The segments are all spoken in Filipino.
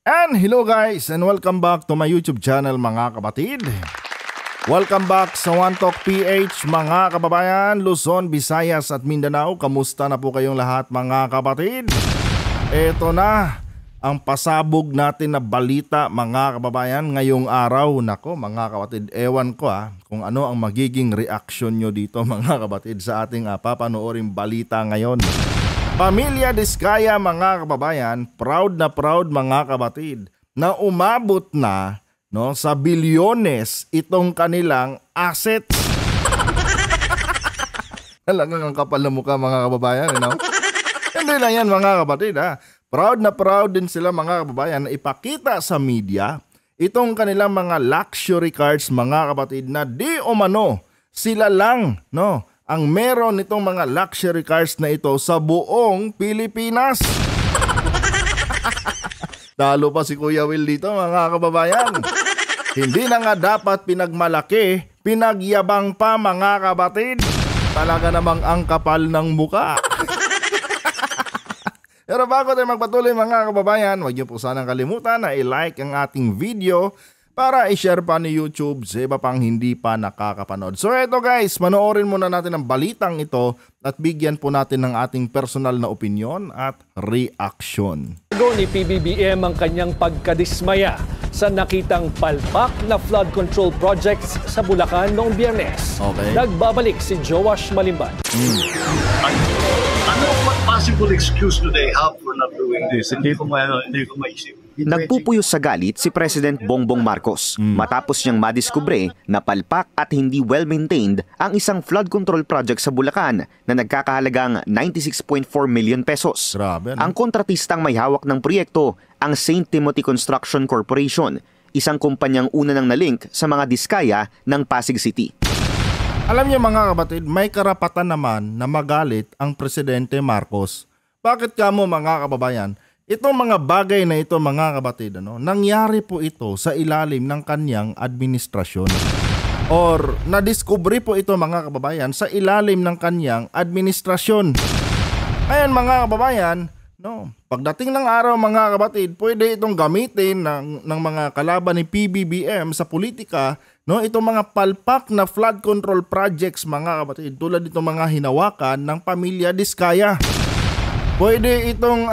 And hello guys and welcome back to my YouTube channel mga kapatid. Welcome back sa One Talk PH mga kababayan, Luzon, Visayas at Mindanao. Kamusta na po kayong lahat mga kapatid? Ito na ang pasabog natin na balita mga kababayan ngayong araw. Nako mga kapatid, ewan ko kung ano ang magiging reaction nyo dito mga kapatid sa ating papanooring balita ngayon. Pamilya Diskaya mga kababayan, proud na proud mga kapatid na umabot na sa bilyones itong kanilang assets. Talagang ang kapal na mukha mga kababayan, Hindi lang yan mga kapatid Proud na proud din sila mga kababayan na ipakita sa media itong kanilang mga luxury cars mga kapatid na di umano sila lang ang meron nitong mga luxury cars na ito sa buong Pilipinas. Talo pa si Kuya Will dito mga kababayan. Hindi na nga dapat pinagmalaki, pinagyabang pa mga kapatid. Talaga namang ang kapal ng muka. Pero bago tayo magpatuloy mga kababayan, huwag niyo po sanang kalimutan na i-like ang ating video para i-share pa ni YouTube sa iba pang hindi pa nakakapanood. So eto guys, manoorin muna natin ang balitang ito at bigyan po natin ng ating personal na opinion at reaction. Ni PBBM ang kanyang pagkadismaya sa nakitang palpak na flood control projects sa Bulacan noong Biyernes. Okay. Nagbabalik si Joash Malimban. What possible excuse do they have for not doing this? Hindi ko maisip. Nagpupuyos sa galit si President Bongbong Marcos matapos niyang madiskubre na palpak at hindi well-maintained ang isang flood control project sa Bulacan na nagkakahalagang 96.4 million pesos. Grabe, Ang kontratistang may hawak ng proyekto, ang St. Timothy Construction Corporation, isang kumpanyang una nang nalink sa mga diskaya ng Pasig City. Alam niyo mga kapatid, may karapatan naman na magalit ang Presidente Marcos. Bakit kamo mga kababayan? Itong mga bagay na ito mga kapatid, nangyari po ito sa ilalim ng kanyang administrasyon. Or nadiskubre po ito mga kababayan sa ilalim ng kanyang administrasyon. Ayan mga kababayan, pagdating ng araw mga kapatid, pwede itong gamitin ng mga kalaban ni PBBM sa politika, itong mga palpak na flood control projects mga kapatid, tulad itong mga hinawakan ng Pamilya Diskaya. Pwede itong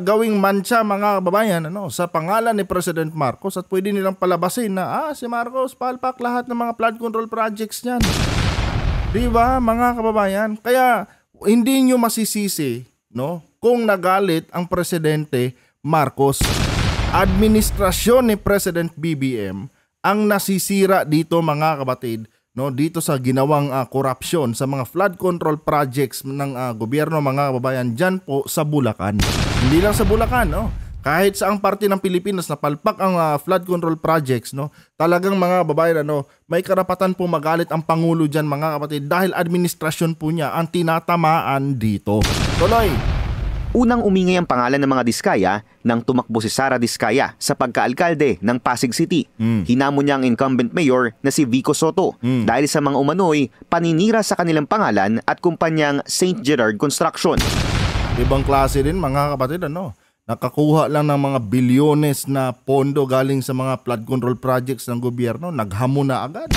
gawing mancha mga kababayan sa pangalan ni President Marcos at pwede nilang palabasin na si Marcos palpak lahat ng mga flood control projects niyan. Diba mga kababayan? Kaya hindi nyo masisisi kung nagalit ang Presidente Marcos. Administrasyon ni President BBM ang nasisira dito mga kapatid, dito sa ginawang korupsyon sa mga flood control projects ng gobyerno mga kababayan dyan po sa Bulacan. Hindi lang sa Bulacan, kahit sa ang parte ng Pilipinas na palpak ang flood control projects, talagang mga kababayan, may karapatan po magalit ang Pangulo dyan mga kapatid dahil administrasyon po niya ang tinatamaan dito. Tuloy! Unang umingay ang pangalan ng mga Diskaya nang tumakbo si Sara Diskaya sa pagkaalkalde ng Pasig City. Hinamon niya ang incumbent mayor na si Vico Soto dahil sa mga umano'y paninira sa kanilang pangalan at kumpanyang St. Gerard Construction. Ibang klase din mga kapatid, nakakuha lang ng mga bilyones na pondo galing sa mga flood control projects ng gobyerno, naghamon na agad.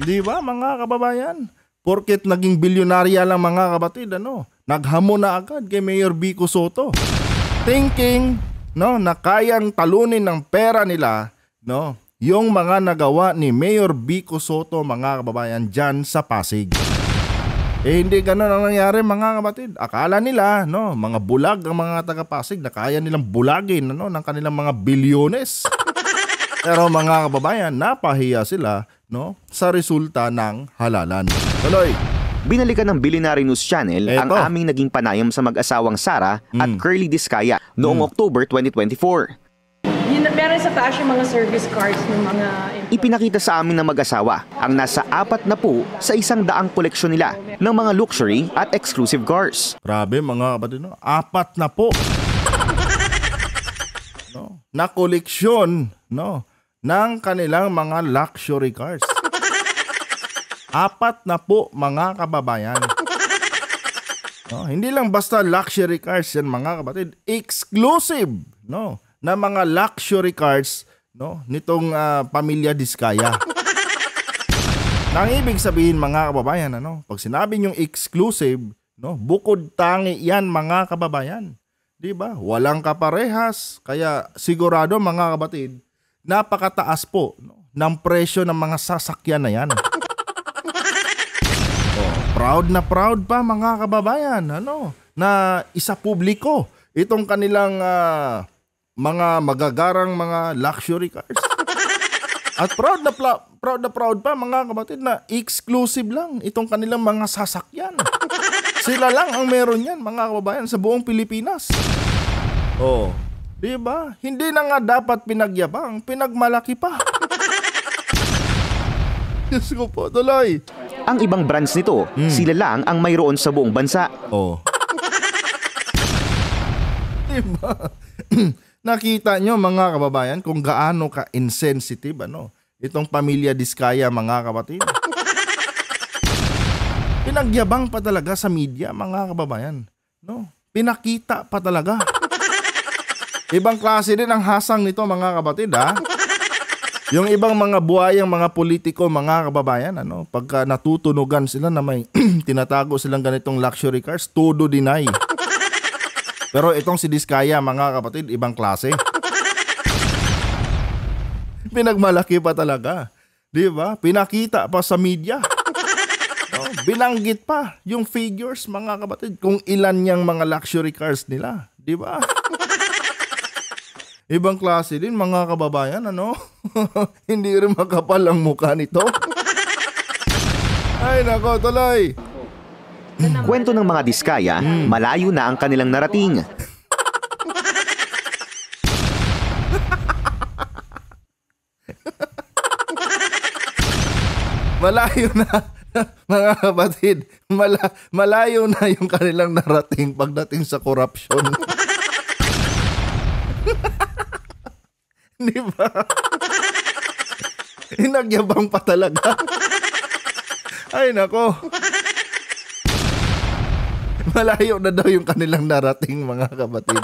Di ba mga kababayan? Porket naging bilyonarya lang mga kapatid, naghamon na agad kay Mayor Vico Soto. Thinking, na kayang talunin ng pera nila, yung mga nagawa ni Mayor Vico Soto mga kababayan dyan sa Pasig. Hindi ganun ang nangyari mga kapatid. Akala nila, mga bulag ang mga taga-Pasig na kaya nilang bulagin, ng kanilang mga bilyones. Pero mga kababayan, napahiya sila, sa resulta ng halalan. Tuloy! Binalikan ng Billionaire News Channel ang aming naging panayam sa mag-asawang Sara at Curly Diskaya noong October 2024. Meron sa taas yung mga service cars ng mga... Ipinakita sa amin ng mag-asawa ang nasa 40 sa 100 koleksyon nila ng mga luxury at exclusive cars. Grabe mga kapatid, 40 na koleksyon ng kanilang mga luxury cars. 40 mga kababayan. No, hindi lang basta luxury cars yan mga kapatid, exclusive, no, na mga luxury cars, no, nitong pamilya Diskaya. Nang ibig sabihin mga kababayan, ano, pag sinabi nyong exclusive, no, bukod tangi yan mga kababayan. 'Di ba? Walang kaparehas, kaya sigurado mga kapatid, napakataas po, no, ng presyo ng mga sasakyan na yan. Proud pa mga kababayan, ano, na isa publiko itong kanilang mga magagarang mga luxury cars. At proud pa mga kapatid na exclusive lang itong kanilang mga sasakyan. Sila lang ang meron yan mga kababayan sa buong Pilipinas. Oh, 'di ba? Hindi na nga dapat pinagyabang, pinagmalaki pa. Diyos ko po, tuloy. Ang ibang brands nito, sila lang ang mayroon sa buong bansa. Oh. Diba? Nakita nyo mga kababayan kung gaano ka-insensitive ano, itong pamilya Diskaya mga kapatid. Pinagyabang pa talaga sa media mga kababayan. No? Pinakita pa talaga. Ibang klase din ang hasang nito mga kapatid ha. Yung ibang mga buhayang mga politiko, mga kababayan, ano, pagka natutunugan sila na may tinatago silang ganitong luxury cars, todo deny. Pero itong si Diskaya, mga kapatid, ibang klase. Pinagmalaki pa talaga. Di ba? Pinakita pa sa media. No? Binanggit pa yung figures, mga kapatid, kung ilan yung mga luxury cars nila. Di ba? Ibang klase din mga kababayan, ano? Hindi rin makapal ang mukha nito. Ay nako, tuloy. Kwento ng mga Diskaya, malayo na ang kanilang narating. Malayo na, mga kapatid. Malayo na yung kanilang narating pagdating sa corruption. Di ba? Inagyabang pa talaga. Ay nako. Malayo na daw yung kanilang narating mga kapatid.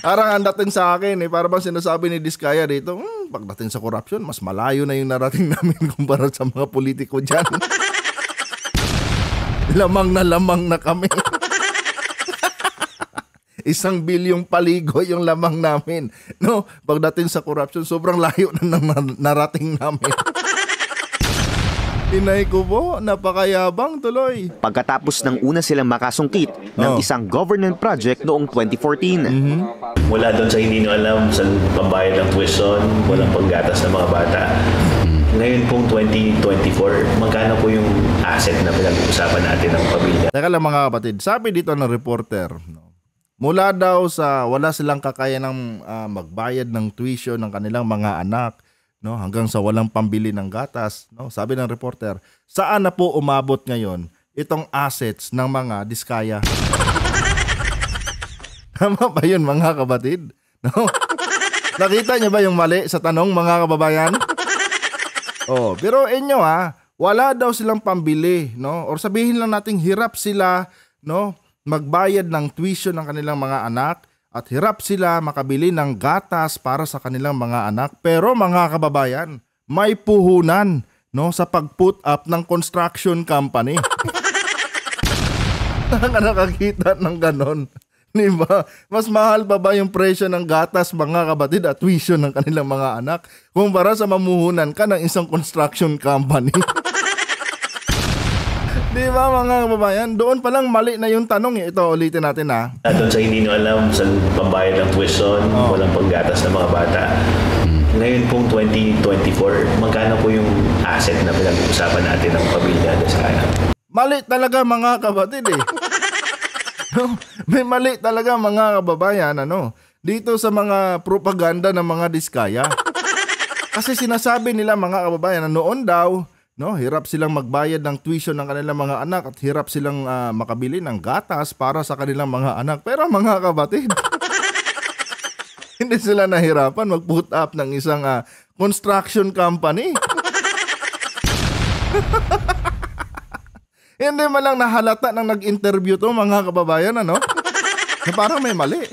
Parang ang dating sa akin para bang sinasabi ni Diskaya dito, pagdating sa corruption, mas malayo na yung narating namin kumpara sa mga politiko dyan. Lamang na kami. 1 bilyong paligo yung lamang namin. No, pagdating sa corruption, sobrang layo na narating namin. Inay ko po, napakayabang tuloy. Pagkatapos ng una silang makasungkit ng isang government project noong 2014. Mula doon sa hindi nyo alam sa pambayad ng tuition, walang panggatas ng mga bata. Ngayon pong 2024, magkano po yung asset na pinag-uusapan natin ng pamilya? Teka lang mga kapatid, sabi dito ng reporter, no, mula daw sa wala silang kakayanang magbayad ng tuition ng kanilang mga anak, no, hanggang sa walang pambili ng gatas, no, sabi ng reporter, saan na po umabot ngayon itong assets ng mga Diskaya? Tama ba yun mga kapatid? No? Nakita niyo ba yung mali sa tanong mga kababayan? Oh, pero inyo wala daw silang pambili, no? Or sabihin lang nating hirap sila, no, magbayad ng tuition ng kanilang mga anak at hirap sila makabili ng gatas para sa kanilang mga anak. Pero mga kababayan, may puhunan, no, sa pag-put up ng construction company. Nakakita ng ganon. Diba? Mas mahal pa ba yung presyo ng gatas mga kapatid at tuition ng kanilang mga anak kumpara sa mamuhunan ka ng isang construction company? Di ba mga kababayan? Doon palang mali na yung tanong. Ito, ulitin natin Doon sa hindi nyo alam sa pambayad ng tuition, walang panggatas ng mga bata. Ngayon pong 2024, magkano po yung asset na pinag-uusapan natin ng pamilya Diskaya? Mali talaga mga kapatid May mali talaga mga kababayan dito sa mga propaganda ng mga Diskaya. Kasi sinasabi nila mga kababayan na noon daw, no, hirap silang magbayad ng tuition ng kanilang mga anak at hirap silang makabili ng gatas para sa kanilang mga anak. Pero mga kapatid, hindi sila nahirapan mag-put up ng isang construction company. Hindi man lang nahalata nang nag-interview to mga kababayan, ano? Na parang may mali.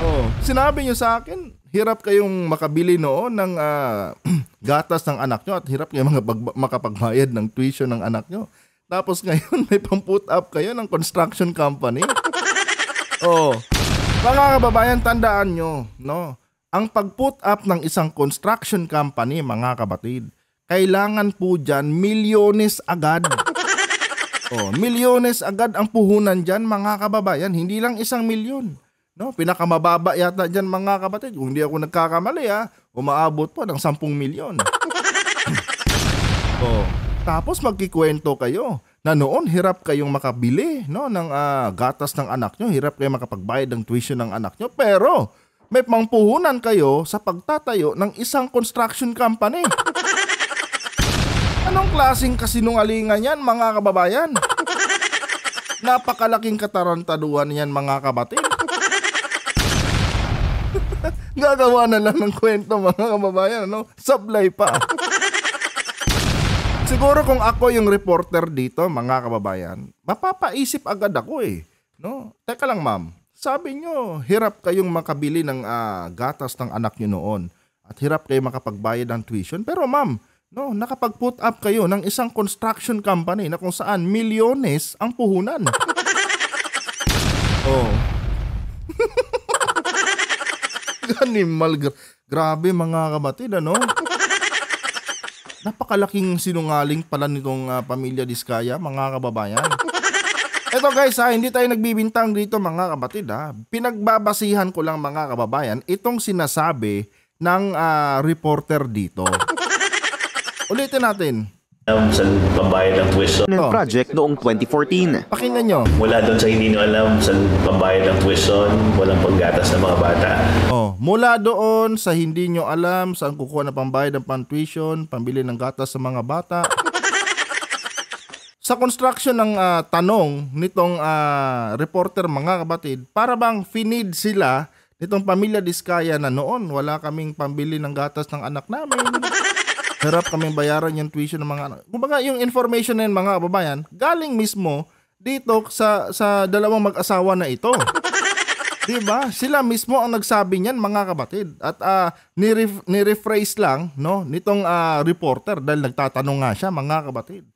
Oh, sinabi nyo sa akin, hirap kayong makabili noon ng gatas ng anak nyo at hirap kayong makapagbayad ng tuition ng anak nyo. Tapos ngayon may pang-put up kayo ng construction company. Oh, mga kababayan, tandaan nyo, no? Ang pag-put up ng isang construction company, mga kabatid, kailangan po dyan milyones agad. Oh, milyones agad ang puhunan dyan, mga kababayan. Hindi lang 1 milyon. No, pinakamababa yata dyan, mga kabatid. Kung hindi ako nagkakamali, umaabot po ng 10 milyon. Oh, tapos magkikwento kayo na noon hirap kayong makabili, no, ng gatas ng anak nyo. Hirap kayong makapagbayad ng tuition ng anak nyo. Pero may pangpuhunan kayo sa pagtatayo ng isang construction company. Anong klaseng kasinungalingan yan, mga kababayan? Napakalaking katarantaduhan yan, mga kabatid. Gagawa na lang ng kwento, mga kababayan, no? Sablay pa. Siguro kung ako yung reporter dito, mga kababayan, mapapaisip agad ako no? Teka lang, ma'am. Sabi nyo, hirap kayong makabili ng gatas ng anak nyo noon. At hirap kayong makapagbayad ng tuition. Pero ma'am, no, nakapag-put up kayo ng isang construction company na kung saan milyones ang puhunan. Oh. Ganimal. Grabe, mga kabatid, ano? Napakalaking sinungaling pala nitong pamilya Diskaya, mga kababayan. Eto guys, hindi tayo nagbibintang dito, mga kabatid. Pinagbabasihan ko lang, mga kababayan, itong sinasabi ng reporter dito. Ulitin natin. Sa pambayad ng tuition. Project noong 2014. Pakinggan nyo. Mula doon sa hindi nyo alam sa pambayad ng tuition, walang panggatas ng mga bata. Mula doon sa hindi nyo alam saan kukuha na pambayad ng pan-tuition, pambili ng gatas sa mga bata. Sa construction ng tanong nitong reporter, mga kabatid, para bang finid sila nitong pamilya Diskaya na noon wala kaming pambili ng gatas ng anak namin. Hirap kaming bayaran yung tuition ng mga anak. Kumbaga yung information na yun, mga kababayan, galing mismo dito sa dalawang mag-asawa na ito. Diba? Sila mismo ang nagsabi niyan, mga kabatid. At ni-rephrase lang, no, nitong reporter dahil nagtatanong nga siya, mga kabatid.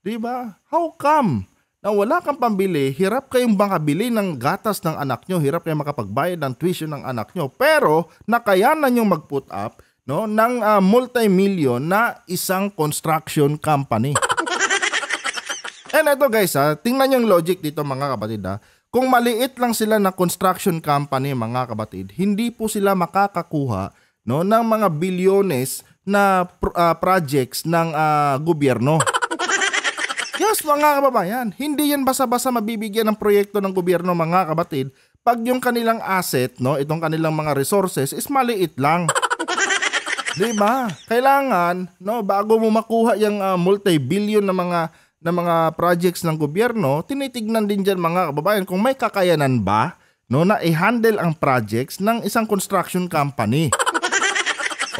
Diba? How come na wala kang pambili, hirap kayong makabili ng gatas ng anak nyo, hirap kayong makapagbayad ng tuition ng anak nyo, pero nakayanan nyo mag-put up, no, ng multi-million na isang construction company. And ito guys, tingnan yung logic dito, mga kabatid. Kung maliit lang sila na construction company, mga kabatid, hindi po sila makakakuha, no, ng mga bilyones na projects ng gobyerno. Yes, mga kababayan, hindi yan basa-basa mabibigyan ng proyekto ng gobyerno, mga kabatid, pag yung kanilang asset, no, itong kanilang mga resources is maliit lang. Diba? Kailangan, no, bago mo makuha yung multi-billion na mga projects ng gobyerno, tinitignan din diyan, mga kababayan, kung may kakayanan ba, no, na i-handle ang projects ng isang construction company.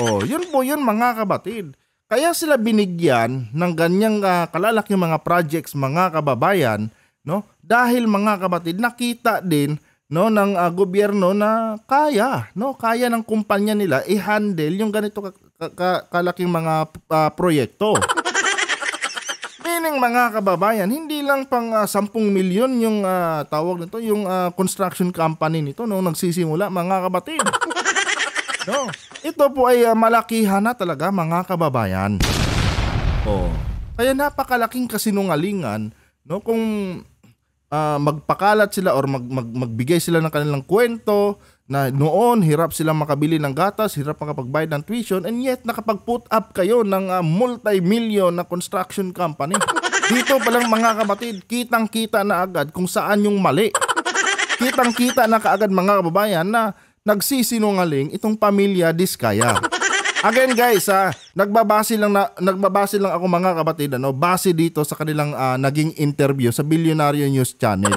Yun po yun, mga kabatid. Kaya sila binigyan ng ganyang kalalaking mga projects, mga kababayan, no? Dahil, mga kabatid, nakita din, no, ng gobyerno na kaya ng kumpanya nila i-handle yung ganito kalaking mga proyekto. Meaning, mga kababayan, hindi lang pang 10 milyon yung tawag nito, yung construction company nito nung nagsisimula, mga kabatid. No, ito po ay malakihan na talaga, mga kababayan. Kaya napakalaking kasinungalingan, no, kung magpakalat sila or magbigay sila ng kanilang kwento na noon hirap silang makabili ng gatas, hirap makapagbayad ng tuition, and yet nakapag-put up kayo ng multi-million na construction company. Dito pa lang, mga kabatid, kitang-kita na agad kung saan yung mali. Kitang-kita na kaagad, mga kababayan, na nagsisinungaling itong pamilya Diskaya. Again guys, nagbabase lang ako, mga kabatid, base dito sa kanilang naging interview sa Billionaire News Channel.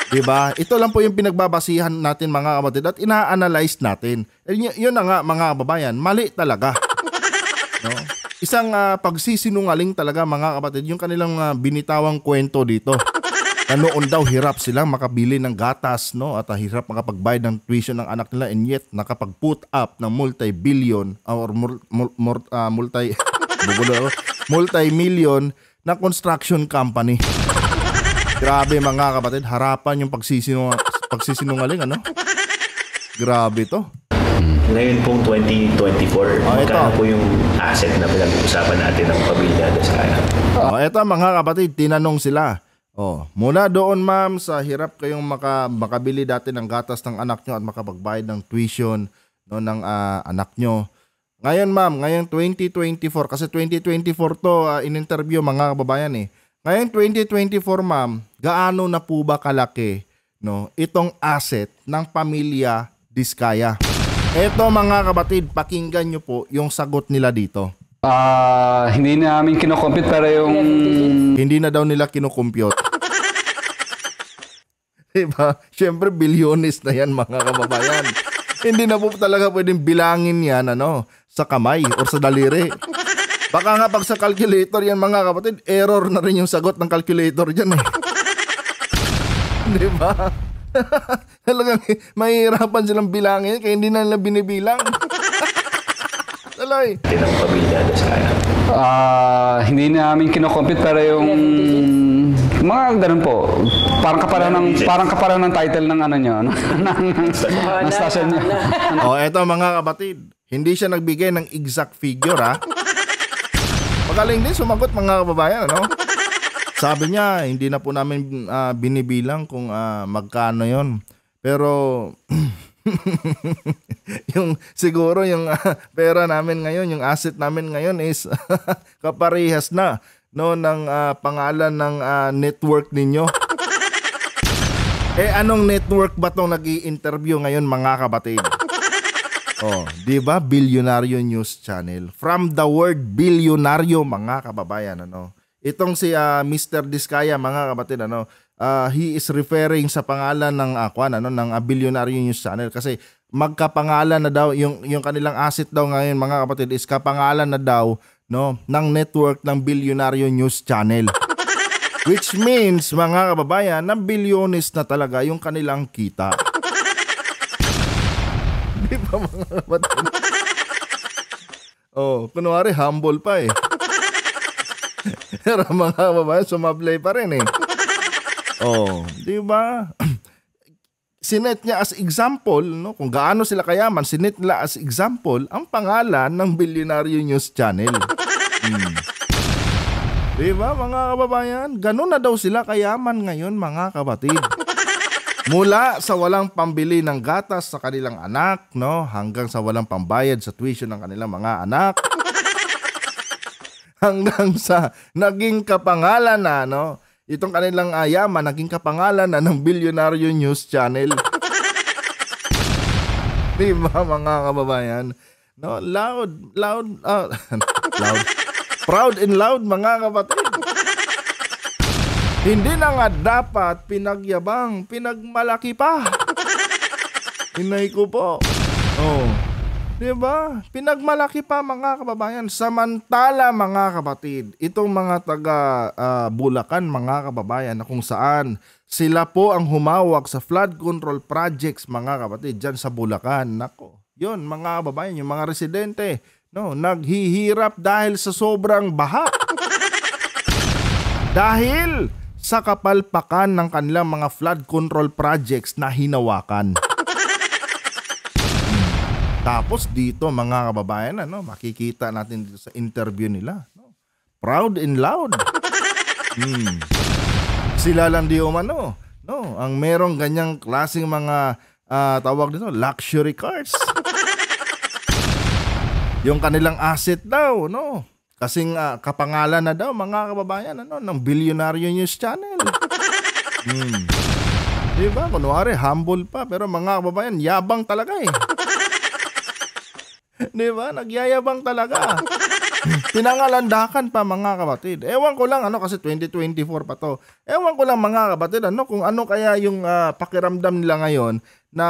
Diba? Ito lang po yung pinagbabasihan natin, mga kabatid, at ina-analyze natin. Yun na nga, mga kababayan, mali talaga. No? isang pagsisinungaling talaga mga kapatid yung kanilang binitawang kwento dito. Noon daw hirap silang makabili ng gatas, no, at hirap makapagbayad ng tuition ng anak nila, and yet nakapag-put up ng multi-billion or multi-million na construction company. Grabe mga kapatid, harapan yung pagsisinungaling, ano? Grabe to. Ngayon pong 2024, magkano po yung asset na pinag-uusapan natin ng pamilya Diskaya? Eto mga kapatid, tinanong sila. Mula doon ma'am sa hirap kayong makabili dati ng gatas ng anak nyo at makapagbayad ng tuition, no, ng anak nyo. Ngayon ma'am, ngayong 2024, kasi 2024 to in-interview mga kababayan eh. Ngayon 2024 ma'am, gaano na po ba kalaki, no, itong asset ng pamilya Diskaya? Eto mga kapatid, pakinggan nyo po yung sagot nila dito. Hindi namin kinocompute pero yung... Hindi na daw nila kinocompute. Diba? Siyempre, bilyones na yan mga kababayan. Hindi na po talaga pwedeng bilangin yan sa kamay or sa daliri. Baka nga pag sa calculator yan mga kapatid, error na rin yung sagot ng calculator dyan eh. Diba? Talagang mahihirapan silang bilangin kaya hindi na nila binibilang. Talay. Ng pamilya Diskaya. Hindi namin kinocompute pero yung mga ganun po. Parang kapalan ng title ng ano nyo, ng station nyo. Eto mga kapatid, hindi siya nagbigay ng exact figure ha. Magaling din sumagot mga kababayan, ano? Sabi niya, hindi na po namin binibilang kung magkano yon. Pero siguro yung pera namin ngayon, yung asset namin ngayon is kaparehas na ng pangalan ng network ninyo. Anong network ba tong nag-i-interview ngayon mga kapatid? Di ba? Bilyonaryo News Channel. From the word bilyonaryo mga kababayan, ano? Itong si Mr. Diskaya mga kapatid, he is referring sa pangalan ng ng Bilyonaryo News Channel kasi magkapangalan na daw yung kanilang asset daw ngayon mga kapatid is kapangalan na daw ng network ng Bilyonaryo News Channel. Which means mga kababayan na bilyones na talaga yung kanilang kita. Di ba mga kapatid? Kunwari humble pa eh. Pero mga kababayan, sumablay pa rin eh. Di ba? Sinet niya as example, no? Kung gaano sila kayaman, sinet nila as example ang pangalan ng Bilyonaryo News Channel. Di ba mga kababayan? Ganun na daw sila kayaman ngayon mga kapatid. Mula sa walang pambili ng gatas sa kanilang anak, no, hanggang sa walang pambayad sa tuition ng kanilang mga anak. Hanggang sa naging kapangalan na, itong kanilang yaman, naging kapangalan na ng Bilyonaryo News Channel. Di ba mga kababayan? Loud. Proud and loud mga kapatid. Hindi na nga dapat pinagyabang, pinagmalaki pa. Inay ko po. Diba? Pinagmalaki pa mga kababayan. Samantala mga kapatid, itong mga taga Bulacan mga kababayan na kung saan sila po ang humawak sa flood control projects mga kapatid dyan sa Bulacan. Nako, yun mga kababayan, yung mga residente naghihirap dahil sa sobrang baha. Dahil sa kapalpakan ng kanilang mga flood control projects na hinawakan. Tapos dito mga kababayan, makikita natin dito sa interview nila. Proud and loud. Sila lang di umano. Ang merong ganyang klaseng mga tawag dito, luxury cars. Yung kanilang asset daw, kasing kapangalan na daw mga kababayan ng Bilyonaryo News Channel. Diba? Kunwari, humble pa. Pero mga kababayan, yabang talaga eh. Diba? Nagyayabang talaga. Pinangalandakan pa mga kapatid. Ewan ko lang kasi 2024 pa to. Ewan ko lang mga kapatid kung ano kaya yung pakiramdam nila ngayon na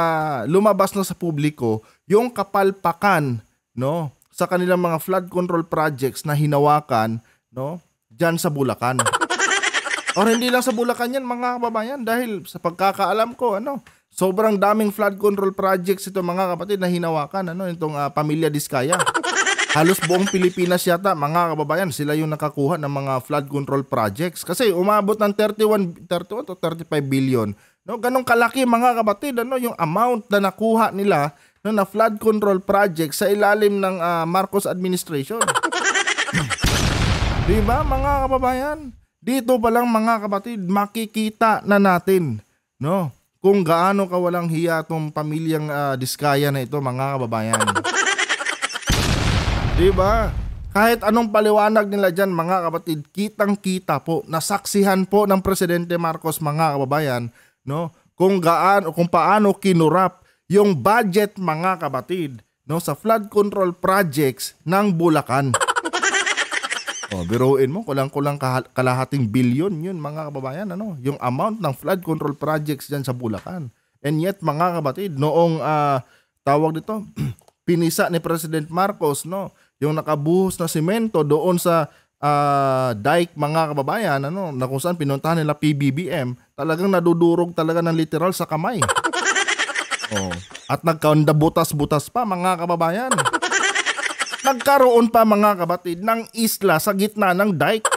lumabas na sa publiko yung kapalpakan sa kanilang mga flood control projects na hinawakan, no, diyan sa Bulacan. Or hindi lang sa Bulacan yan, mga kababayan, dahil sa pagkakaalam ko, sobrang daming flood control projects ito, mga kapatid, na hinawakan, itong Pamilya Diskaya. Halos buong Pilipinas yata, mga kababayan, sila yung nakakuha ng mga flood control projects. Kasi umabot ng 31 to 35 billion. No, ganong kalaki, mga kapatid, yung amount na nakuha nila na flood control projects sa ilalim ng Marcos administration. Diba, mga kababayan? Dito pa lang, mga kapatid, makikita na natin, no, kung gaano kawalang hiya tong pamilyang Diskaya na ito, mga kababayan. Diba? Kahit anong paliwanag nila dyan, mga kapatid, kitang-kita po, nasaksihan po ng Presidente Marcos, mga kababayan, no, kung paano kinurap yung budget, mga kapatid, no, sa flood control projects ng Bulacan. Biruin mo, kulang-kulang kalahating bilyon yun, mga kababayan, yung amount ng flood control projects dyan sa Bulacan. And yet, mga kapatid, noong tawag dito, pinisa ni President Marcos, no, yung nakabuhos na semento doon sa dike, mga kababayan, na kung saan pinuntahan nila PBBM, talagang nadudurog talaga ng literal sa kamay. At nagkaundabutas-butas pa, mga kababayan. Nagkaroon pa, mga kapatid, ng isla sa gitna ng dike.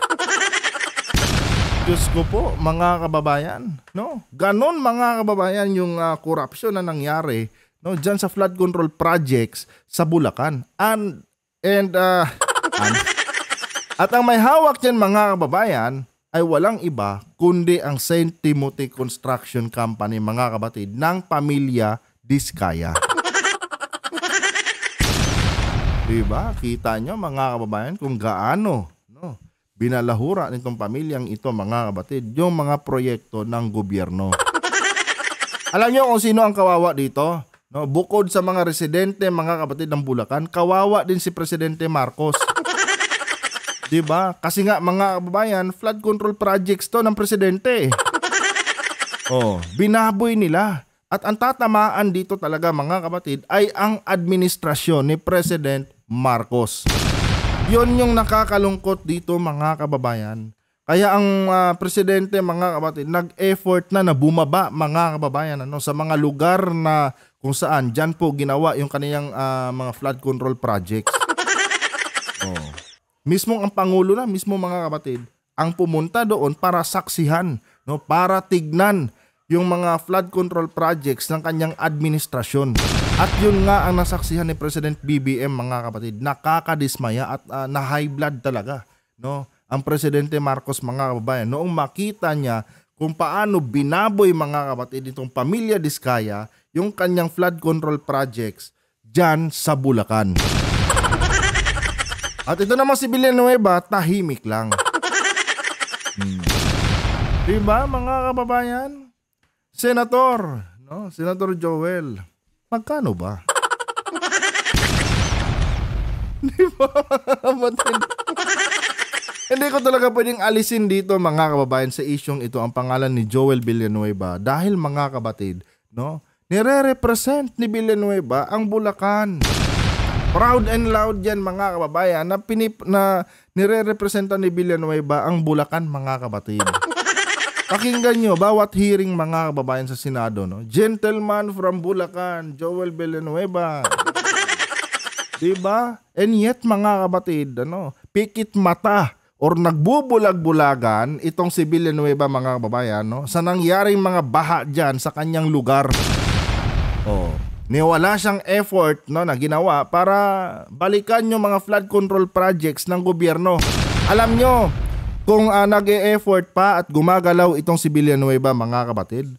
Diyos ko po, mga kababayan, no? Ganon, mga kababayan, yung corruption na nangyari, no, dyan sa flood control projects sa Bulacan. At ang may hawak dyan, mga kababayan, ay walang iba kundi ang St. Timothy Construction Company, mga kapatid, ng Pamilya Diskaya. Diba? Kita nyo, mga kababayan, kung gaano, no, binalahura nitong pamilyang ito, mga kapatid, yung mga proyekto ng gobyerno. Alam nyo kung sino ang kawawa dito? No, bukod sa mga residente, mga kapatid, ng Bulacan, kawawa din si Presidente Marcos. Diba? Kasi nga, mga kababayan, flood control projects to ng presidente. Binaboy nila. At ang tatamaan dito talaga, mga kapatid, ay ang administrasyon ni President Marcos. Yun yung nakakalungkot dito, mga kababayan. Kaya ang presidente, mga kapatid, nag-effort na bumaba, mga kababayan, sa mga lugar na kung saan dyan po ginawa yung kaniyang mga flood control projects. Mismo ang Pangulo na, mismo, mga kapatid, ang pumunta doon para saksihan, no, para tignan yung mga flood control projects ng kanyang administrasyon. At yun nga ang nasaksihan ni President BBM, mga kapatid. Nakakadismaya at na high blood talaga, no, ang Presidente Marcos, mga kababayan, noong makita niya kung paano binaboy, mga kapatid, itong Pamilya Diskaya yung kanyang flood control projects dyan sa Bulacan. At ito naman si Villanueva, tahimik lang. Diba, mga kababayan? Senator, no? Senator Joel, magkano ba? Di ba, mga kapatid? Hindi ko talaga pwedeng alisin dito, mga kababayan, sa isyong ito ang pangalan ni Joel Villanueva dahil, mga kabatid, no, nire-represent ni Villanueva ang Bulacan. Proud and loud yan, mga kababayan, na nire-representa ni Villanueva ang Bulacan, mga kabatid. Pakinggan nyo, bawat hearing, mga kababayan, sa Senado, no? Gentleman from Bulacan, Joel Villanueva. Diba? And yet, mga kabatid, pikit mata or nagbubulag-bulagan itong si Villanueva, mga kababayan, no, sa nangyaring mga baha dyan sa kanyang lugar. Niwala siyang effort, no, na ginawa para balikan yung mga flood control projects ng gobyerno. Alam nyo, kung nag-e-effort pa at gumagalaw itong si Villanueva, mga kapatid,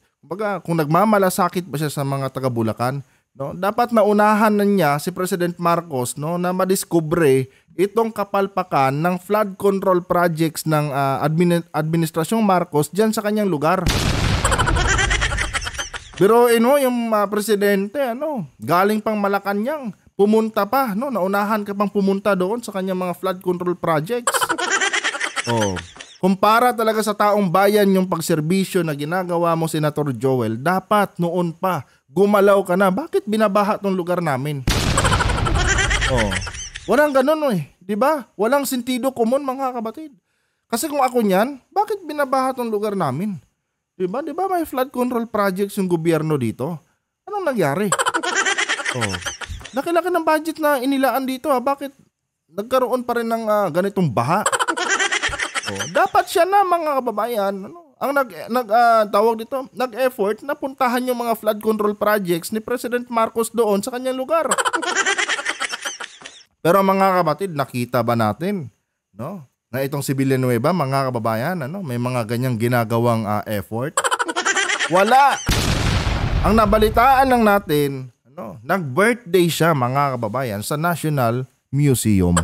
kung nagmamalasakit ba siya sa mga taga-Bulacan, no, dapat naunahan na niya si President Marcos, no, na madiskubre itong kapalpakan ng flood control projects ng Administrasyong Marcos dyan sa kanyang lugar. Pero yung presidente, galing pang Malacanang, pumunta pa, no, naunahan ka pang pumunta doon sa kanyang mga flood control projects. Kumpara talaga sa taong bayan yung pagserbisyo na ginagawa mo, Senator Joel, dapat noon pa gumalaw ka na. Bakit binabaha tong lugar namin? Walang ganun eh. Diba? Walang sentido komon mga kapatid. Kasi kung ako niyan, bakit binabaha tong lugar namin? Diba? Diba may flood control projects yung gobyerno dito? Anong nangyari? Oh. Laki-laki ng budget na inilaan dito. Bakit nagkaroon pa rin ng ganitong baha? Oh. Dapat siya na mga kababayan, ang nag-effort na puntahan yung mga flood control projects ni President Marcos doon sa kanyang lugar. Pero mga kapatid, nakita ba natin, no? Na itong si Villanueva, mga kababayan, may mga ganyang ginagawang effort? Wala. Ang nabalitaan lang natin, nag-birthday siya, mga kababayan, sa National Museum.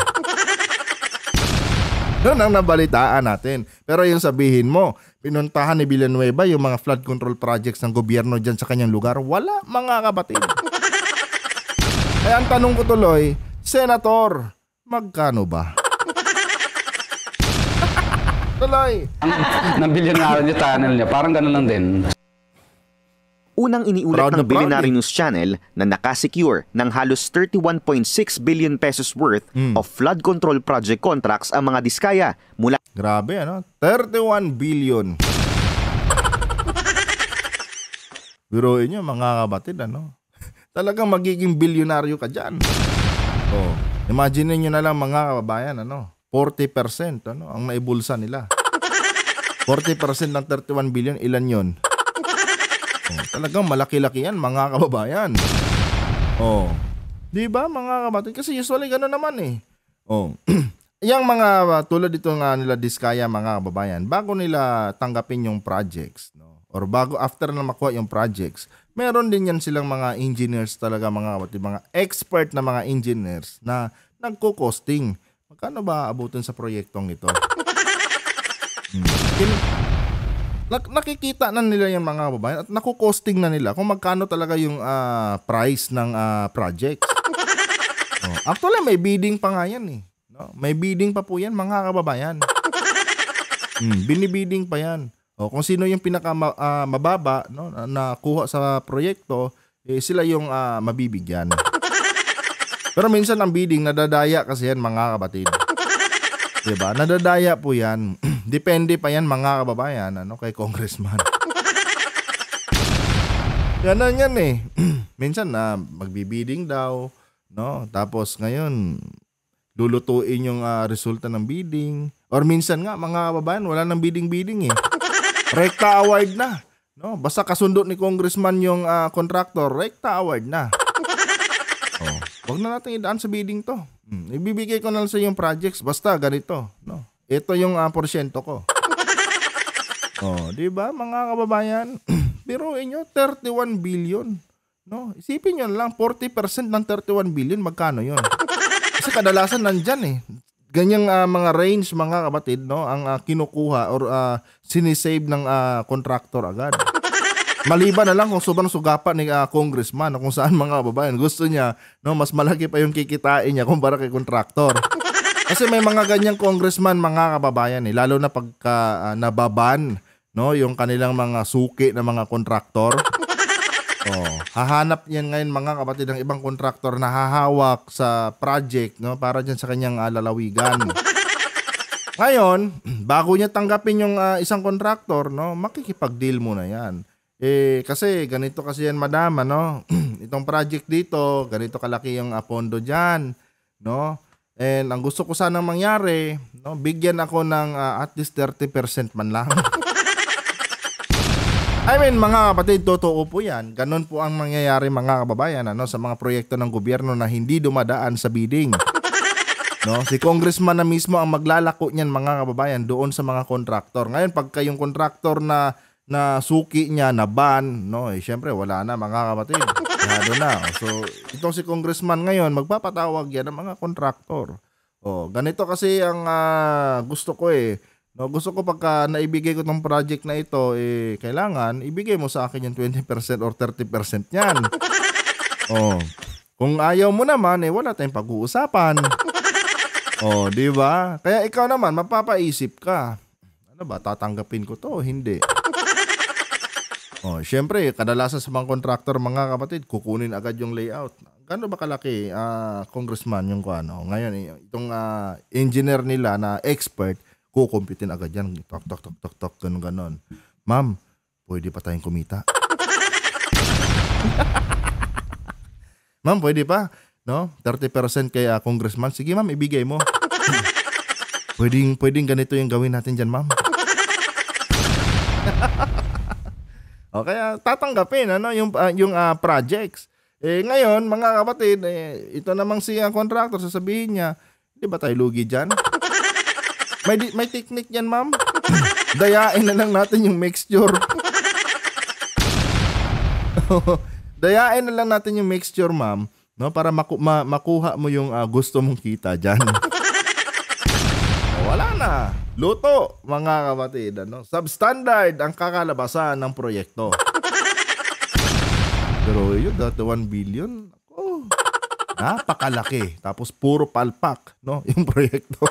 Doon ang nabalitaan natin. Pero yung sabihin mo, pinuntahan ni Villanueva yung mga flood control projects ng gobyerno dyan sa kanyang lugar, wala, mga kapatid. Kaya ang tanong ko tuloy, Senator, magkano ba? Tuloy. Ng bilyonaryo niya tunnel niya, parang gano'n lang din. Unang iniulat ng Billionaire News Channel na nakasecure ng halos 31.6 billion pesos worth of flood control project contracts ang mga Diskaya mula... Grabe, 31 billion. Biruin nyo, mga kapatid, talagang magiging bilyonaryo ka dyan. Oh, imagine niyo na lang, mga kababayan, 40%, ang naibulsa nila. 40% ng 31 billion, ilan yon? Oh, talagang malaki-laki yan, mga kababayan. Oh, di ba, mga kapatid? Kasi usually gano'n naman eh. Oh, yung mga tulad dito nga nila Diskaya, mga kababayan, bago nila tanggapin yung projects, or bago after na makuha yung projects, meron din yan silang mga engineers talaga, mga kapatid, mga expert na mga engineers na nagko-costing. Magkano ba abutin sa proyektong ito? Nakikita na nila yung mga kababayan at naku-costing na nila kung magkano talaga yung price ng project. Actually, may bidding pa nga yan eh. May bidding pa po yan, mga kababayan. Binibidding pa yan. Kung sino yung mababa na kuha sa proyekto, sila yung mabibigyan. Pero minsan ang bidding, nadadaya kasi yan, mga kapatid. Diba? Nadadaya po yan. Depende pa yan, mga kababayan, kay congressman. Ganon yan eh. Minsan magbibidding daw, tapos ngayon lulutuin yung resulta ng bidding. Or minsan nga, mga kababayan, wala nang bidding eh. Rekta award na. Basta kasundo ni congressman yung contractor, rekta award na. Huwag na natin idaan sa bidding to. Ibibigay ko na lang sa yung projects, basta ganito. Ito yung porsyento ko. Di ba, mga kababayan? Biruin nyo, 31 billion. Isipin nyo lang, 40% ng 31 billion, magkano yun? Kasi kadalasan nandyan eh. Ganyang mga range, mga kapatid, ang kinukuha or sinisave ng contractor agad. Maliban na lang kung sobrang sugapan ni congressman kung saan, mga kababayan, gusto niya mas malaki pa yung kikitain niya kumpara kay contractor. Kasi may mga ganyang congressman, mga kababayan, lalo na pagka nababan yung kanilang mga suki na mga contractor. Hahanap yan ngayon, mga kapatid, ng ibang contractor na hahawak sa project para dyan sa kanyang lalawigan. Ngayon, bago niya tanggapin yung isang contractor, makikipag-deal muna yan. Kasi ganito kasi yan, madam, itong project dito, ganito kalaki yung pondo dyan, and ang gusto ko sanang mangyari, bigyan ako ng at least 30% man lang. I mean, mga kapatid, totoo po yan. Ganon po ang mangyayari, mga kababayan, sa mga proyekto ng gobyerno na hindi dumadaan sa bidding. Si congressman na mismo ang maglalako niyan, mga kababayan, doon sa mga kontraktor. Ngayon, pagka yung kontraktor na suki niya na ban, syempre wala na, mga kapatid. Lalo na. So, itong si congressman ngayon, magpapatawag yan ng mga kontraktor. Ganito kasi ang gusto ko eh. Gusto ko pagka naibigay ko tong project na ito, kailangan ibigay mo sa akin yung 20% or 30% yan. Kung ayaw mo naman, wala tayong pag-uusapan. Di ba? Kaya ikaw naman, mapapaisip ka. Ano ba, tatanggapin ko to? Hindi. Syempre, kadalasan sa mga contractor, mga kapatid, kukunin agad yung layout. gaano ba kalaki congressman yung ano? Ngayon itong engineer nila na expert kukumpitin agad yan. Tok, ganun. Ma'am, pwede pa tayong kumita. Ma'am, pwede pa, no? 30% kay congressman. Sige, ma'am, ibigay mo. Pwedeng ganito yung gawin natin dyan, ma'am. O kaya tatanggapin yung projects. Ngayon, mga kapatid, ito namang si contractor, sasabihin niya, di ba tayo lugi dyan? May technique yan, ma'am. Dayain na lang natin yung mixture. Dayain na lang natin yung mixture, ma'am, no, para makuha mo yung gusto mong kita dyan. Wala na. Luto, mga kapatid. Substandard ang kakalabasan ng proyekto. Pero yun, dati 1 billion, napakalaki. Tapos puro palpak, no, yung proyekto.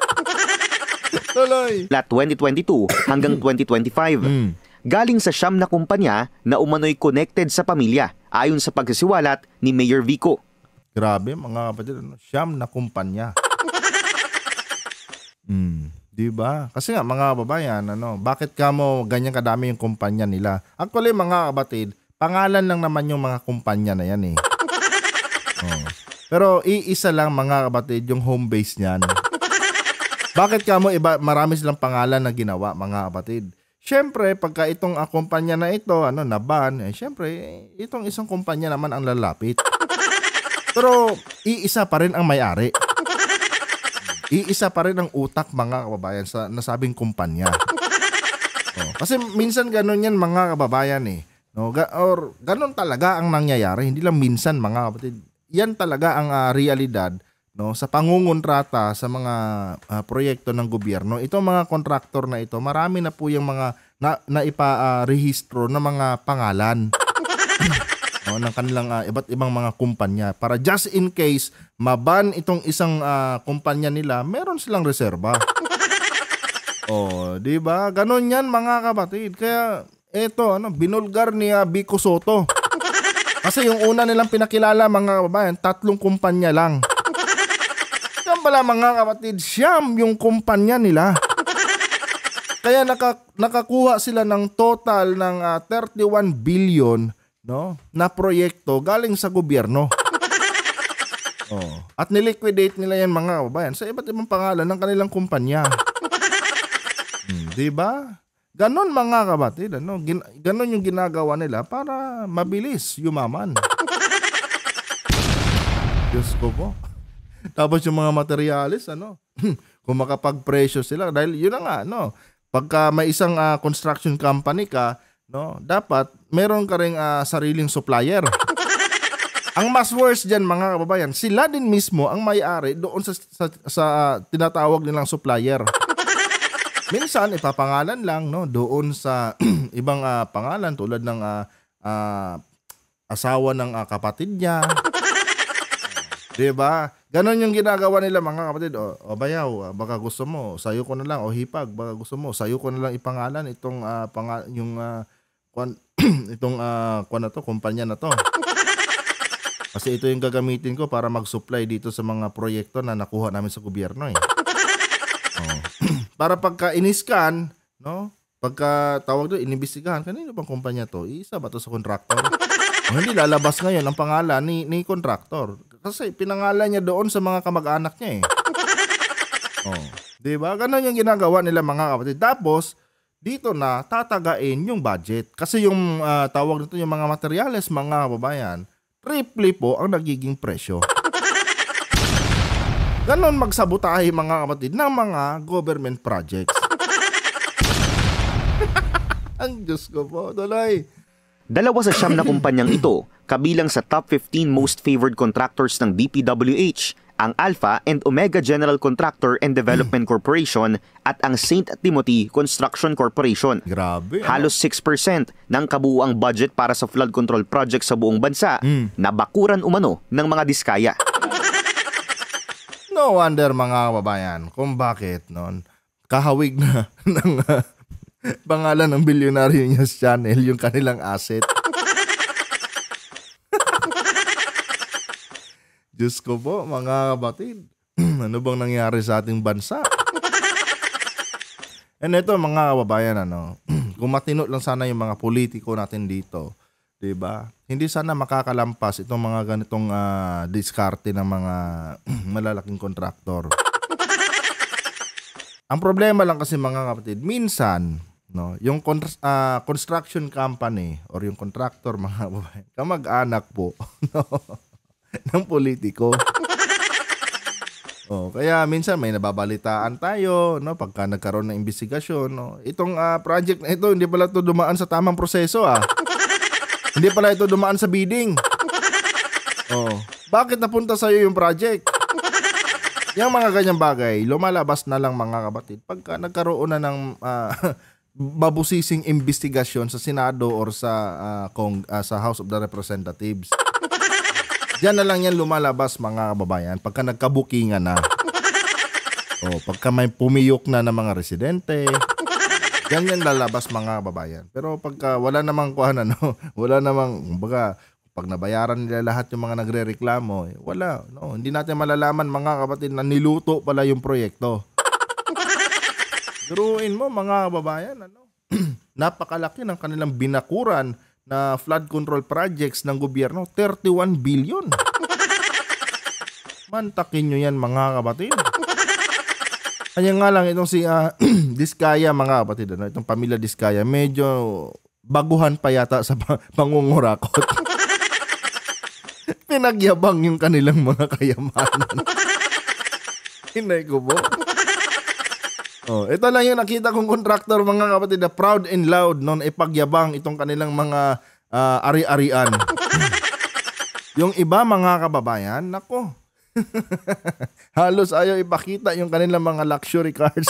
Tuloy. Mula 2022 hanggang 2025. Galing sa siyam na kumpanya na umano'y connected sa pamilya ayon sa pagsisiwalat ni Mayor Vico. Grabe, mga kapatid, siyam na kumpanya. Di ba? Kasi nga mga kababayan, bakit kamo ganyan kadami yung kumpanya nila? Actually, mga kapatid, pangalan lang naman yung mga kumpanya na yan eh. Pero iisa lang, mga kapatid, yung home base niyan. Bakit kamo iba, marami silang pangalan na ginawa, mga kapatid? Syempre, pagka itong kumpanya na ito, na-ban, syempre, itong isang kumpanya naman ang lalapit. Pero iisa pa rin ang may-ari. Iisa pa rin ang utak, mga kababayan, sa nasabing kumpanya. Kasi minsan ganun yan, mga kababayan eh. Or ganun talaga ang nangyayari. Hindi lang minsan, mga kapatid. Yan talaga ang realidad, sa pangungontrata sa mga proyekto ng gobyerno. Itong mga kontraktor na ito, marami na po yung mga naipa-rehistro na mga pangalan. Ng kanilang iba't ibang mga kumpanya para just in case maban itong isang kumpanya nila, meron silang reserba. Di ba? Ganon yan, mga kapatid. Kaya eto, binulgar ni Vico Soto. Kasi yung una nilang pinakilala, mga kababayan, 3 kumpanya lang. Yan pala, mga kapatid, siyam yung kumpanya nila. Kaya nakakuha sila ng total ng 31 billion na proyekto galing sa gobyerno. At niliquidate nila yan, mga kababayan, sa iba't ibang pangalan ng kanilang kumpanya. Di ba? Ganon, mga kapatid, ganon yung ginagawa nila para mabilis yumaman. Diyos ko po. Tapos yung mga materialis, kung makapag-presyo sila, dahil yun na nga, pagka may isang construction company ka, dapat meron ka ring sariling supplier. Ang mas worse dyan, mga kababayan, sila din mismo ang may-ari doon sa tinatawag nilang supplier. Minsan ipapangalan lang doon sa ibang pangalan tulad ng asawa ng kapatid niya. 'Di ba? Ganon yung ginagawa nila, mga kapatid. O bayaw, baka gusto mo sayo ko na lang, o hipag, baka gusto mo sayo ko na lang ipangalan itong kumpanya na to. Kasi ito yung gagamitin ko para mag-supply dito sa mga proyekto na nakuha namin sa gobyerno eh. Para pagka iniskan, pagka tawag doon, inimbestigahan, kanino bang kumpanya to? Isa ba to sa contractor? Hindi lalabas ngayon ang pangalan ni contractor. Kasi pinangalan niya doon sa mga kamag-anak niya eh. Diba? Ganon yung ginagawa nila, mga kapatid. Tapos, dito na tatagain yung budget. Kasi yung tawag nito, yung mga materyales, mga kababayan, triple po ang nagiging presyo. Ganon magsabotahe, mga kapatid, ng mga government projects. Ang Diyos ko po, tuloy. 2 sa siyam na kumpanyang ito, kabilang sa top 15 most favored contractors ng DPWH, ang Alpha and Omega General Contractor and Development Corporation at ang St. Timothy Construction Corporation. Grabe. Halos 6% ng kabuuang budget para sa flood control project sa buong bansa na bakuran umano ng mga diskaya. No wonder, mga kababayan, kung bakit kahawig na ng pangalan ng Billionaire News Channel yung kanilang asset. Diyos ko po, mga kapatid. Ano bang nangyari sa ating bansa? And ito, mga kababayan, kung matino lang sana yung mga politiko natin dito, 'di ba? Hindi sana makakalampas itong mga ganitong diskarte ng mga malalaking kontraktor. Ang problema lang kasi, mga kapatid, minsan, yung construction company or yung contractor, mga kababayan, kamag-anak po ng politiko. Kaya minsan may nababalitaan tayo, pagka nagkaroon ng investigasyon, itong project na ito, hindi pala ito dumaan sa tamang proseso, Hindi pala ito dumaan sa bidding. Bakit napunta sa'yo yung project? Yung mga ganyang bagay, lumalabas na lang, mga kapatid, pagka nagkaroon na ng mabusising investigasyon sa Senado or sa House of the Representatives. Diyan na lang yan lumalabas, mga kababayan, pagka nagkabukingan na. Pagka may pumiyok na ng mga residente, diyan yan lalabas, mga kababayan. Pero pagka wala namang wala namang, pag nabayaran nila lahat yung mga nagrereklamo, wala. Hindi natin malalaman, mga kapatid, na niluto pala yung proyekto. Duruin mo, mga kababayan, napakalaki ng kanilang binakuran na flood control projects ng gobyerno, 31 billion. Mantakin nyo yan, mga kapatid. Kaya nga lang, itong si Diskaya, mga kapatid, itong pamilya Diskaya, medyo baguhan pa yata sa pangungurakot. Pinagyabang yung kanilang mga kayamanan. Hinay ko po. Ito lang yung nakita kong contractor, mga kapatid, na proud and loud ipagyabang itong kanilang mga ari-arian. Yung iba, mga kababayan, nako. Halos ayaw ipakita yung kanilang mga luxury cars.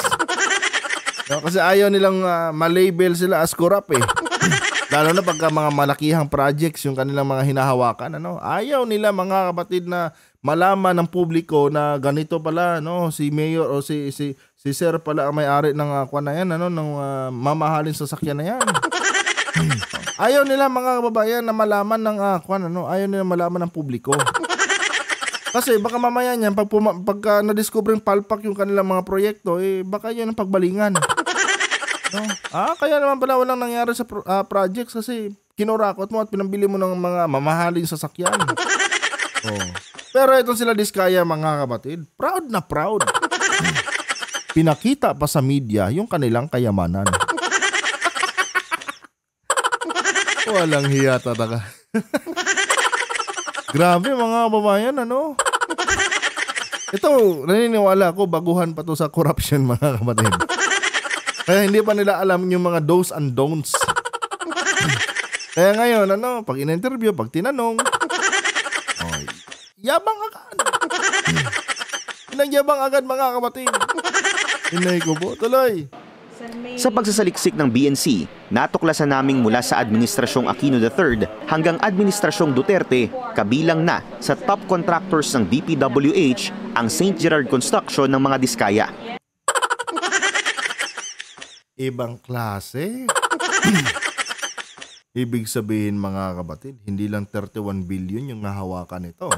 Kasi ayaw nilang malabel sila as corrupt Lalo na pagka mga malakihang projects yung kanilang mga hinahawakan, ayaw nila, mga kapatid, na malaman ng publiko na ganito pala, si mayor o si sir pala ang may-ari ng na yan, ng mamahaling sasakyan na yan. Ayaw nila, mga kababayan, na malaman ng ayaw nila malaman ng publiko. Kasi baka mamaya niyan, pagka na-discover palpak yung kanilang mga proyekto, baka yun ang pagbalingan. Kaya naman pala walang nangyari sa projects kasi kinurakot mo at pinambili mo ng mga mamahaling sasakyan. Pero itong sila Diskaya, mga kapatid, proud na proud. Pinakita pa sa media yung kanilang kayamanan. Walang hiya talaga. Grabe, mga babayan, Ito, naniniwala ko, baguhan pa to sa corruption, mga kapatid. Kaya hindi pa nila alam yung mga do's and don'ts. Kaya ngayon, pag in-interview, pag tinanong, yabang agad. Pinagyabang agad, mga kapatid. Hinay ko po, tuloy. Sa pagsasaliksik ng BNC, natuklasan naming mula sa Administrasyong Aquino III hanggang Administrasyong Duterte, kabilang na sa top contractors ng DPWH ang St. Gerard Construction ng mga Diskaya. Ibang klase. Ibig sabihin, mga kapatid, hindi lang 31 billion yung nahawakan ito.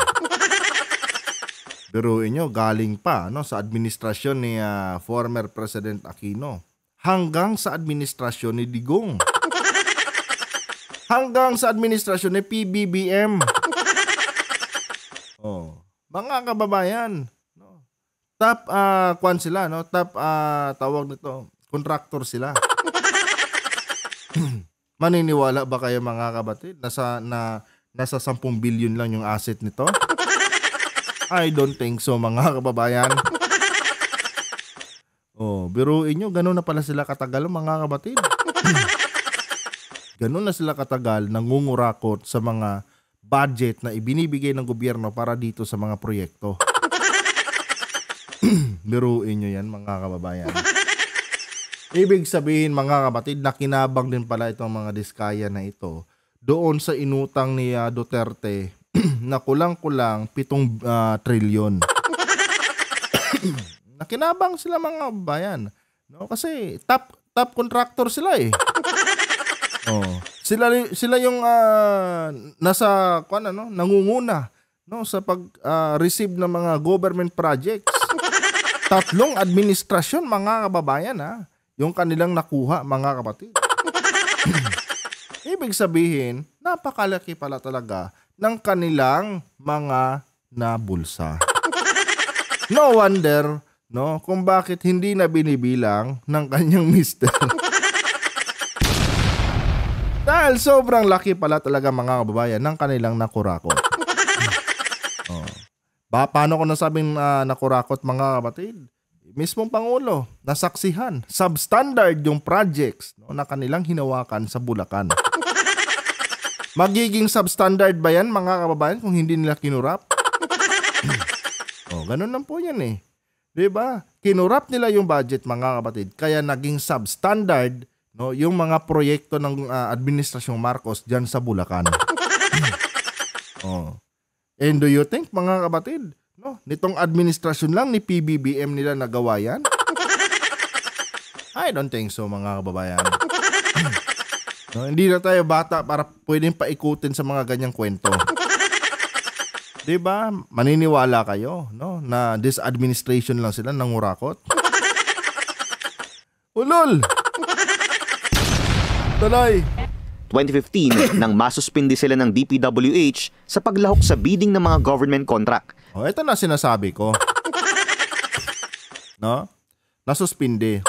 Biruin nyo, galing pa sa administrasyon ni former President Aquino hanggang sa administrasyon ni Digong. Hanggang sa administrasyon ni PBBM. Mga kababayan, top sila, top tawag nito, contractor sila. Maniniwala ba kayo, mga kapatid, nasa 10 billion lang yung asset nito? I don't think so, mga kababayan. Biruin nyo, ganun na pala sila katagal, mga kapatid. Ganun na sila katagal nangungurakot sa mga budget na ibinibigay ng gobyerno para dito sa mga proyekto. Biruin nyo yan, mga kababayan. Ibig sabihin, mga kapatid, nakinabang din pala itong mga Diskaya na ito doon sa inutang ni Duterte na kulang-kulang 7 trilyon. Nakinabang sila, mga kababayan. Kasi top contractor sila . Sila yung nasa nangunguna no, sa pag-receive ng mga government projects. 3 administrasyon, mga kababayan, ha, yung kanilang nakuha, mga kapatid. Ibig sabihin, napakalaki pala talaga ng kanilang mga nabulsa. No wonder, no, kung bakit hindi na binibilang ng kanyang mister. Dahil sobrang laki pala talaga, mga kababayan, ng kanilang nakurakot. Paano ko nasabing nakurakot, mga kapatid? Mismong Pangulo, nasaksihan, substandard yung projects, no, na kanilang hinawakan sa Bulacan. Magiging substandard ba yan, mga kababayan, kung hindi nila kinurap? Ganun lang po yan eh. Diba? Kinurap nila yung budget, mga kapatid, kaya naging substandard, no, yung mga proyekto ng Administrasyong Marcos dyan sa Bulacan. And do you think, mga kapatid, no, nitong administrasyon lang ni PBBM nila nagawa yan? I don't think so, mga kababayan. No, hindi na tayo bata para pwedeng paikutin sa mga ganyang kwento. Diba? Maniniwala kayo, no, na this administration lang sila nangurakot? Ulol! Tuloy! 2015 nang masuspindi sila ng DPWH sa paglahok sa bidding ng mga government contract. Ito na sinasabi ko. No? Nasuspindi.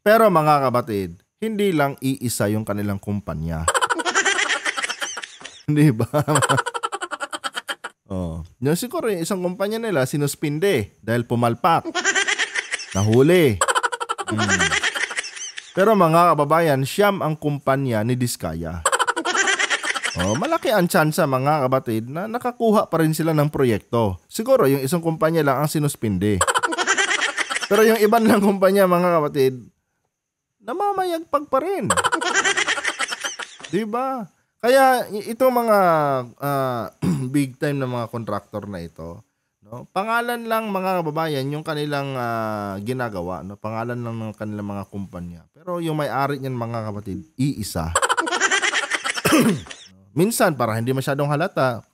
Pero mga kabatid, hindi lang iisa yung kanilang kumpanya. Hindi ba? Yung siguro isang kumpanya nila sinuspindi dahil pumalpak. Nahuli. Pero mga kababayan, siyam ang kumpanya ni Diskaya. Malaki ang tsansa, mga kabatid, na nakakuha pa rin sila ng proyekto. Siguro yung isang kumpanya lang ang sinuspindi. Pero yung iban lang kumpanya, mga kabatid, namamayagpag pa rin. Diba? Kaya itong mga big time na mga contractor na ito, no, pangalan lang, mga kababayan, yung kanilang ginagawa, no, pangalan lang ng kanilang mga kumpanya. Pero yung may-ari niyan, mga kapatid, iisa. Minsan, para hindi masyadong halata,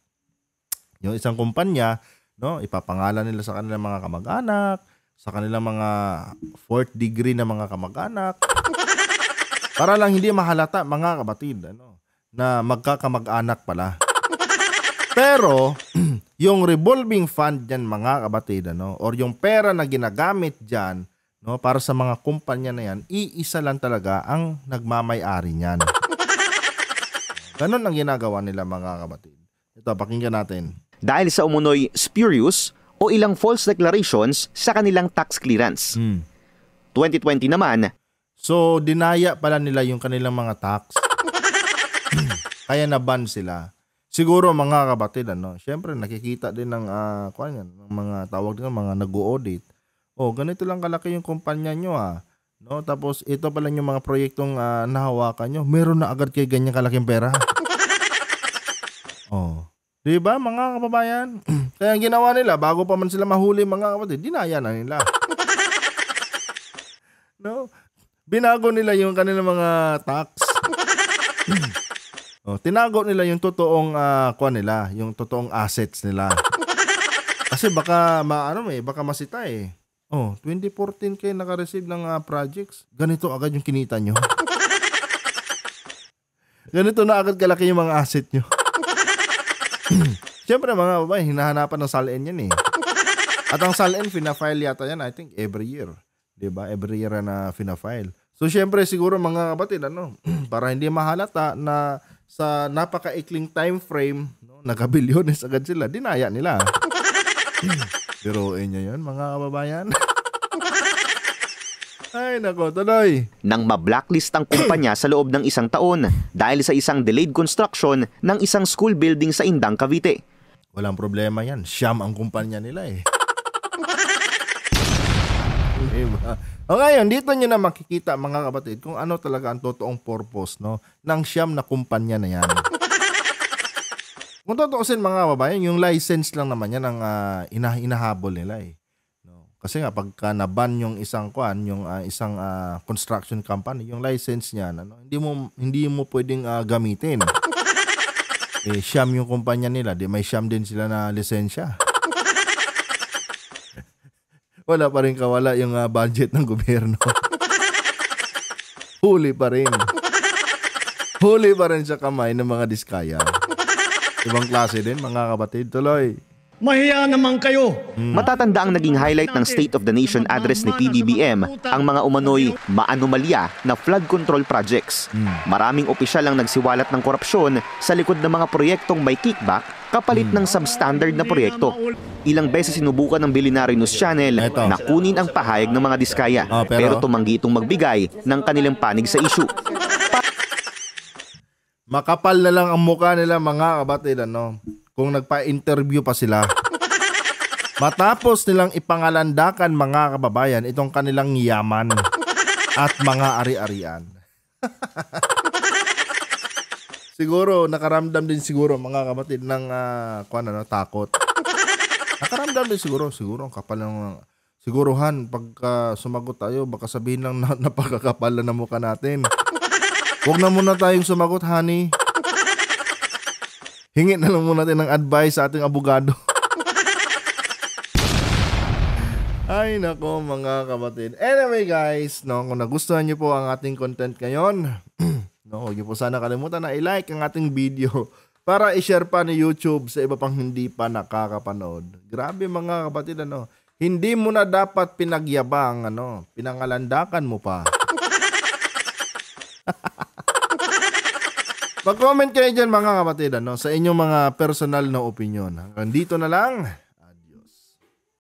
yung isang kumpanya, no, ipapangalan nila sa kanilang mga kamag-anak, sa kanilang mga 4th degree na mga kamag-anak, para lang hindi mahalata, mga kapatid, ano, na magkakamag-anak pala. Pero, yung revolving fund dyan, mga kapatid, ano, or yung pera na ginagamit dyan, no, para sa mga kumpanya na yan, iisa lang talaga ang nagmamay-ari niyan. Ganon ang ginagawa nila, mga kapatid. Ito, pakinggan natin. Dahil sa umunoy spurious o ilang false declarations sa kanilang tax clearance. 2020 naman. So, dinaya pala nila yung kanilang mga tax. Kaya na-ban sila. Siguro, mga kapatid, ano, syempre nakikita din ng mga tawag din, mga nag-audit. Ganito lang kalaki yung kumpanya nyo, no? Tapos ito pala yung mga proyektong nahawakan nyo. Meron na agad kayo ganyan kalaking pera. Diba, mga kababayan? Kaya ang ginawa nila, bago pa man sila mahuli, mga kapatid, dinaya na nila. No? Binago nila yung kanilang mga tax. Tinago nila yung totoong nila, yung totoong assets nila. Kasi baka baka masita eh. 2014 kayo naka-receive ng projects. Ganito agad yung kinita nyo. Ganito na agad kalaki yung mga asset nyo. Siyempre, mga babae, hinahanapan ng SALN yan eh. At ang SALN, fina-file yata yan, I think, every year. Diba? Every year na fina-file. So, siyempre, siguro mga kapatid, para hindi mahalata na sa napaka-ikling time frame, no, nagka-bilyones agad sila, dinaya nila. Biruin nyo yun, mga kababayan. Ay, nako, tuloy. Nang ma-blacklist ang kumpanya sa loob ng 1 taon dahil sa isang delayed construction ng isang school building sa Indang, Cavite. Walang problema yan. Siyam ang kumpanya nila eh. Diba? Ngayon, dito nyo na makikita, mga kapatid, kung ano talaga ang totoong purpose, no, ng siyam na kumpanya na yan. Kung totoosin, mga kababayan, yung license lang naman yan ang inahabol nila eh. No? Kasi nga, pagka na-ban yung isang isang construction company, yung license niyan, hindi mo pwedeng gamitin. Siyam yung kumpanya nila, di may siyam din sila na lisensya. Wala pa rin kawala yung budget ng gobyerno. Huli pa rin. Huli pa rin sa kamay ng mga diskaya. Ibang klase din, mga kapatid. Tuloy. Mahiya naman kayo. Matatanda ang naging highlight ng State of the Nation address ni PBBM ang mga umano'y maanomalya na flood control projects. Maraming opisyal ang nagsiwalat ng korupsyon sa likod ng mga proyektong may kickback kapalit ng substandard na proyekto. Ilang beses sinubukan ng Billionaire News Channel na kunin ang pahayag ng mga diskaya pero tumanggi itong magbigay ng kanilang panig sa issue. Makapal na lang ang mukha nila, mga kapatid, kung nagpa-interview pa sila. Matapos nilang ipangalandakan, mga kababayan, itong kanilang yaman at mga ari-arian. Siguro, nakaramdam din siguro, mga kapatid, ng takot. Nakaramdam din siguro, ang kapal ng... Siguruhan, pagka sumagot tayo, baka sabihin lang na napakakapal na mukha natin. Huwag na muna tayong sumagot, honey. Hingin na lang muna natin ng advice sa ating abogado. Ay, nako, mga kapatid. Anyway, guys, kung nagustuhan niyo po ang ating content ngayon, huwag niyo po sana kalimutan na i-like ang ating video para i-share pa ni YouTube sa iba pang hindi pa nakakapanood. Grabe, mga kapatid, hindi mo na dapat pinagyabang, pinangalandakan mo pa. Mag-comment kayo dyan, mga kapatid, sa inyong mga personal na opinion. Hanggang dito na lang.